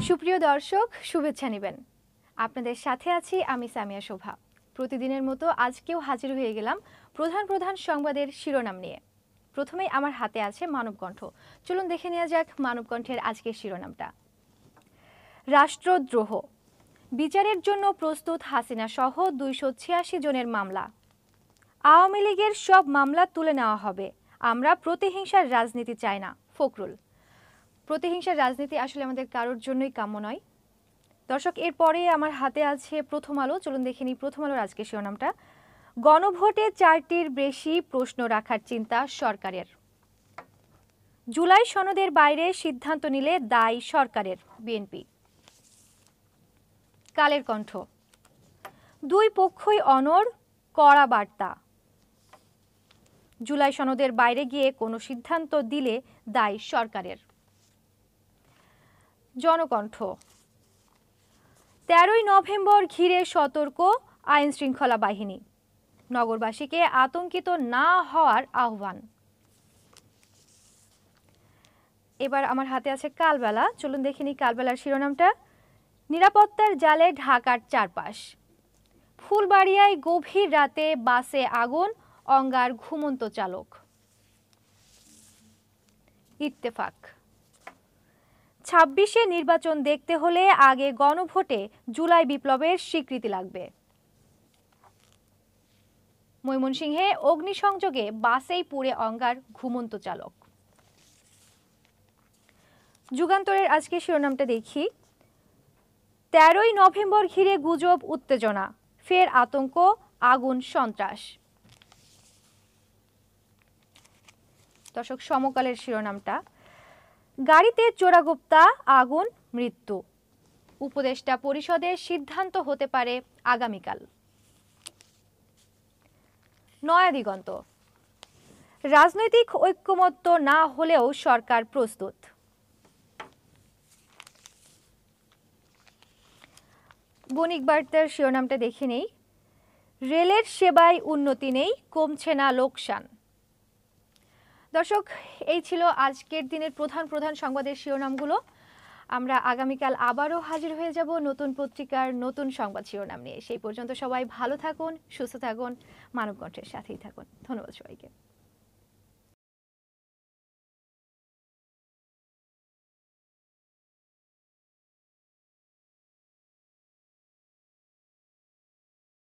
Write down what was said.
সুপ্রিয় দর্শক, শুভেচ্ছা নেবেন। আপনাদের সাথে আছি আমি সামিয়া শোভা। প্রতিদিনের মতো আজকেও হাজির হয়ে গেলাম প্রধান প্রধান সংবাদের শিরোনাম নিয়ে। প্রথমেই আমার হাতে আছে মানবকণ্ঠ। চলুন দেখে নেওয়া যাক মানবকণ্ঠের আজকের শিরোনামটা। রাষ্ট্রদ্রোহ, বিচারের জন্য প্রস্তুত হাসিনা সহ 286 জনের মামলা। আওয়ামী লীগের সব মামলা তুলে নেওয়া হবে, আমরা প্রতিহিংসার রাজনীতি চাই না, ফখরুল। প্রতিহিংসার রাজনীতি আসলে আমাদের কারোর জন্যই কাম্য নয়। দর্শক, এরপরে আমার হাতে আছে প্রথম আলো। চলুন দেখে নিই প্রথম আলোর আজকের শিরোনামটা। গণভোটে 4টির বেশি প্রশ্ন রাখার চিন্তা সরকারের। জুলাই সনদের বাইরে সিদ্ধান্ত নিলে দায় সরকারের, বিএনপি। কালের কণ্ঠ, দুই পক্ষই অনড়, কড়া বার্তা। জুলাই সনদের বাইরে গিয়ে কোনো সিদ্ধান্ত দিলে দায় সরকারের। জনকণ্ঠ, 13ই নভেম্বর ঘিরে সতর্ক আইন শৃঙ্খলা বাহিনী, নগরবাসীকে আতঙ্কিত না হওয়ার আহ্বান। এবার আমার হাতে আছে কালবেলা। চলুন দেখে নিই কালবেলার শিরোনামটা। নিরাপত্তার জালে ঢাকার চারপাশ। ফুলবাড়িয়ায় গভীর রাতে বাসে আগুন, অঙ্গার ঘুমন্ত চালক। ইত্তেফাক, 26-এ নির্বাচন দেখতে হলে আগে গণভোটে জুলাই বিপ্লবের স্বীকৃতি লাগবে। ময়মনসিংহে অগ্নিসংযোগে বাসেই পুড়ে অঙ্গার ঘুমন্ত চালক। যুগান্তরের আজকে শিরোনামটা দেখি। 13ই নভেম্বর ঘিরে গুজব, উত্তেজনা, ফের আতঙ্ক, আগুন, সন্ত্রাস। দর্শক, সমকালের শিরোনামটা। গাড়িতে চোরাগোপ্তা, আগুন, মৃত্যু। উপদেষ্টা পরিষদের সিদ্ধান্ত হতে পারে আগামীকাল। নয়া দিগন্ত, রাজনৈতিক ঐক্যমত্য না হলেও সরকার প্রস্তুত। বণিক বার্তার শিরোনামটা দেখে নেই। রেলের সেবায় উন্নতি নেই, কমছে না লোকসান। দর্শক, এই ছিল আজকের দিনের প্রধান প্রধান সংবাদের শিরোনামগুলো। আমরা আগামীকাল আবারও হাজির হয়ে যাব নতুন পত্রিকার নতুন সংবাদ শিরোনাম নিয়ে। সেই পর্যন্ত সবাই ভালো থাকুন, সুস্থ থাকুন, মানবকণ্ঠের সাথেই থাকুন। ধন্যবাদ সবাইকে।